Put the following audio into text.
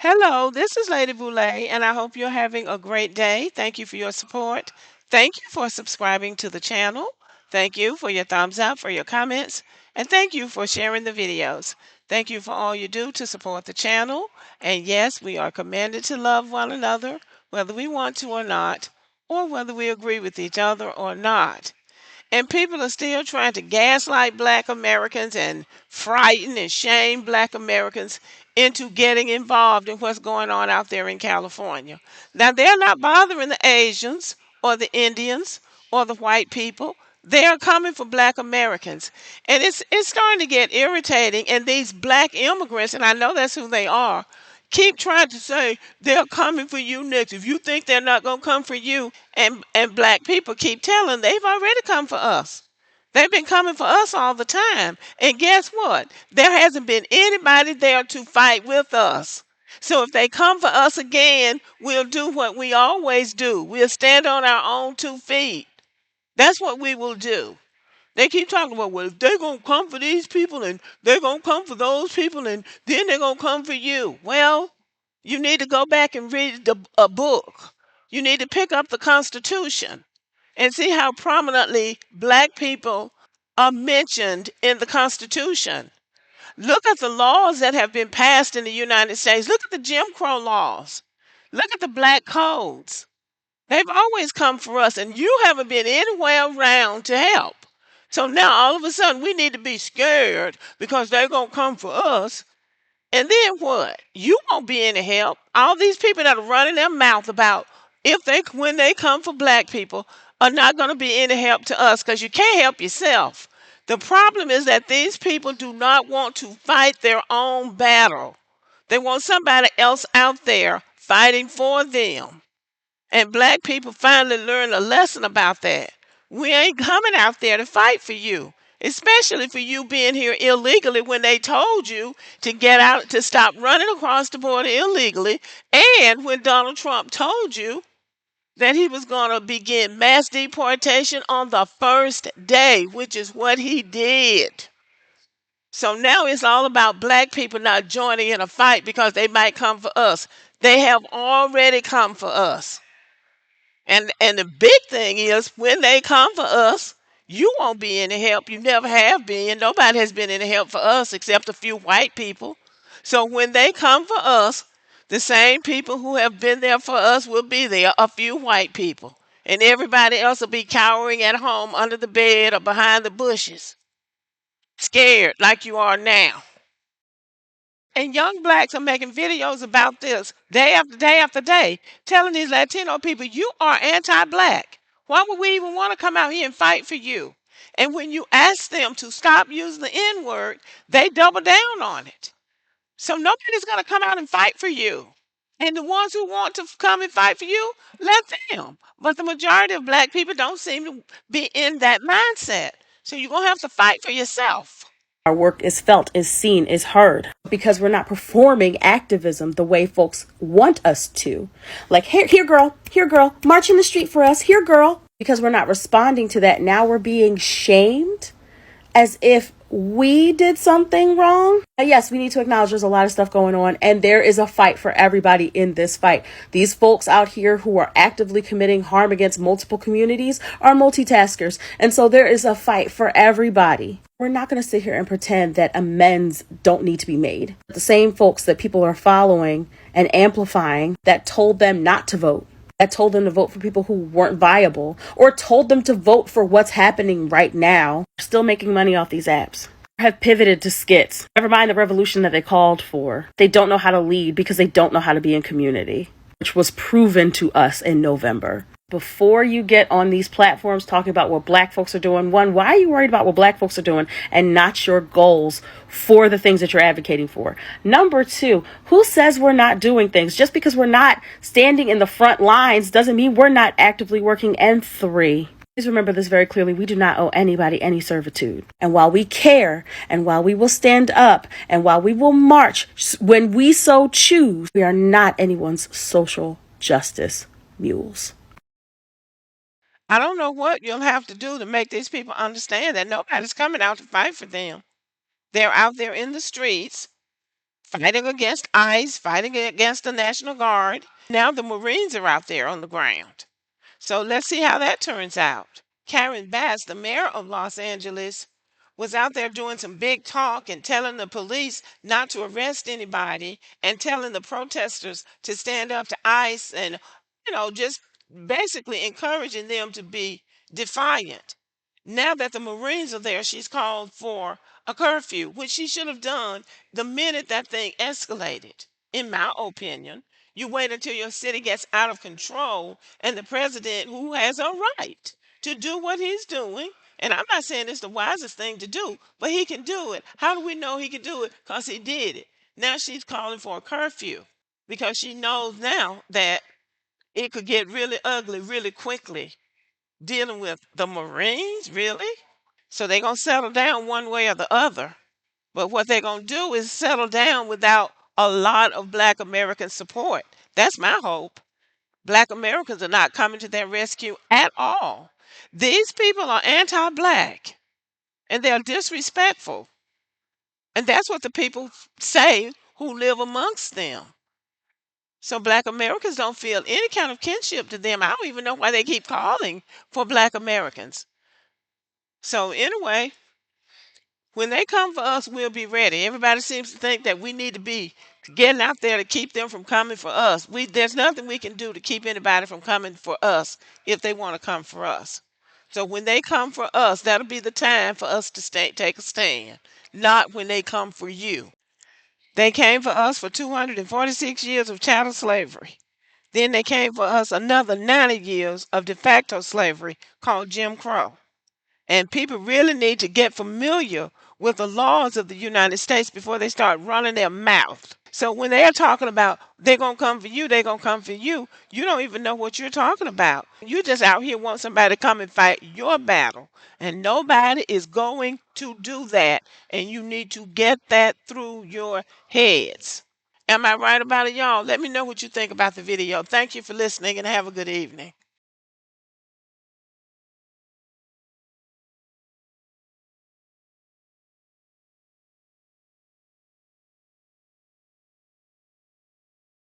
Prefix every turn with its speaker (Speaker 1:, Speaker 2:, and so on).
Speaker 1: Hello, this is Lady Boulay, and I hope you're having a great day. Thank you for your support. Thank you for subscribing to the channel. Thank you for your thumbs up, for your comments, and thank you for sharing the videos. Thank you for all you do to support the channel. And yes, we are commanded to love one another, whether we want to or not, or whether we agree with each other or not. And people are still trying to gaslight black Americans and frighten and shame black Americans into getting involved in what's going on out there in California. Now, they're not bothering the Asians or the Indians or the white people. They are coming for black Americans. And it's starting to get irritating. And these black immigrants, and I know that's who they are, keep trying to say they're coming for you next. If you think they're not going to come for you, and black people keep telling they've already come for us. They've been coming for us all the time. And guess what? There hasn't been anybody there to fight with us. So if they come for us again, we'll do what we always do. We'll stand on our own 2 feet. That's what we will do. They keep talking about, well, if they're going to come for these people and they're going to come for those people and then they're going to come for you. Well, you need to go back and read a book. You need to pick up the Constitution and see how prominently black people are mentioned in the Constitution. Look at the laws that have been passed in the United States. Look at the Jim Crow laws. Look at the black codes. They've always come for us, and you haven't been anywhere around to help. So now all of a sudden we need to be scared because they're going to come for us. And then what? You won't be any help. All these people that are running their mouth about if they when they come for black people are not going to be any help to us because you can't help yourself. The problem is that these people do not want to fight their own battle. They want somebody else out there fighting for them. And black people finally learned a lesson about that. We ain't coming out there to fight for you, especially for you being here illegally when they told you to get out, to stop running across the border illegally, and when Donald Trump told you that he was going to begin mass deportation on the first day, which is what he did. So now it's all about black people not joining in a fight because they might come for us. They have already come for us. And the big thing is when they come for us, you won't be any help. You never have been. Nobody has been any help for us except a few white people. So when they come for us, the same people who have been there for us will be there, a few white people. And everybody else will be cowering at home under the bed or behind the bushes, scared like you are now. And young blacks are making videos about this day after day after day, telling these Latino people, you are anti black. Why would we even want to come out here and fight for you? And when you ask them to stop using the N word, they double down on it. So nobody's going to come out and fight for you. And the ones who want to come and fight for you, let them. But the majority of black people don't seem to be in that mindset. So you're going to have to fight for yourself.
Speaker 2: Our work is felt, is seen, is heard because we're not performing activism the way folks want us to. Like, here, girl, march in the street for us, here, girl. Because we're not responding to that. Now we're being shamed as if we did something wrong. Yes, we need to acknowledge there's a lot of stuff going on, and there is a fight for everybody in this fight. These folks out here who are actively committing harm against multiple communities are multitaskers, and so there is a fight for everybody. We're not going to sit here and pretend that amends don't need to be made. The same folks that people are following and amplifying that told them not to vote, that told them to vote for people who weren't viable, or told them to vote for what's happening right now, still making money off these apps, have pivoted to skits. Never mind the revolution that they called for. They don't know how to lead because they don't know how to be in community, which was proven to us in November. Before you get on these platforms talking about what black folks are doing, one, why are you worried about what black folks are doing and not your goals for the things that you're advocating for? Number two, who says we're not doing things? Just because we're not standing in the front lines doesn't mean we're not actively working. And three, please remember this very clearly. We do not owe anybody any servitude. And while we care, and while we will stand up, and while we will march when we so choose, we are not anyone's social justice mules.
Speaker 1: I don't know what you'll have to do to make these people understand that nobody's coming out to fight for them. They're out there in the streets fighting against ICE, fighting against the National Guard. Now the Marines are out there on the ground. So let's see how that turns out. Karen Bass, the mayor of Los Angeles, was out there doing some big talk and telling the police not to arrest anybody and telling the protesters to stand up to ICE and, just basically encouraging them to be defiant. Now that the Marines are there, she's called for a curfew, which she should have done the minute that thing escalated, in my opinion. You wait until your city gets out of control and the president, who has a right to do what he's doing, and I'm not saying it's the wisest thing to do, but he can do it. How do we know he can do it? Because he did it. Now she's calling for a curfew because she knows now that it could get really ugly really quickly dealing with the Marines, really? So they're going to settle down one way or the other. But what they're going to do is settle down without a lot of Black American support. That's my hope. Black Americans are not coming to their rescue at all. These people are anti Black and they're disrespectful. And that's what the people say who live amongst them. So Black Americans don't feel any kind of kinship to them. I don't even know why they keep calling for Black Americans. So, anyway, when they come for us, we'll be ready. Everybody seems to think that we need to be getting out there to keep them from coming for us. There's nothing we can do to keep anybody from coming for us if they want to come for us. So when they come for us, that'll be the time for us to take a stand, not when they come for you. They came for us for 246 years of chattel slavery. Then they came for us another 90 years of de facto slavery called Jim Crow. And people really need to get familiar with the laws of the United States before they start running their mouth. So when they're talking about they're going to come for you, they're going to come for you, you don't even know what you're talking about. You just out here want somebody to come and fight your battle. And nobody is going to do that. And you need to get that through your heads. Am I right about it, y'all? Let me know what you think about the video. Thank you for listening and have a good evening.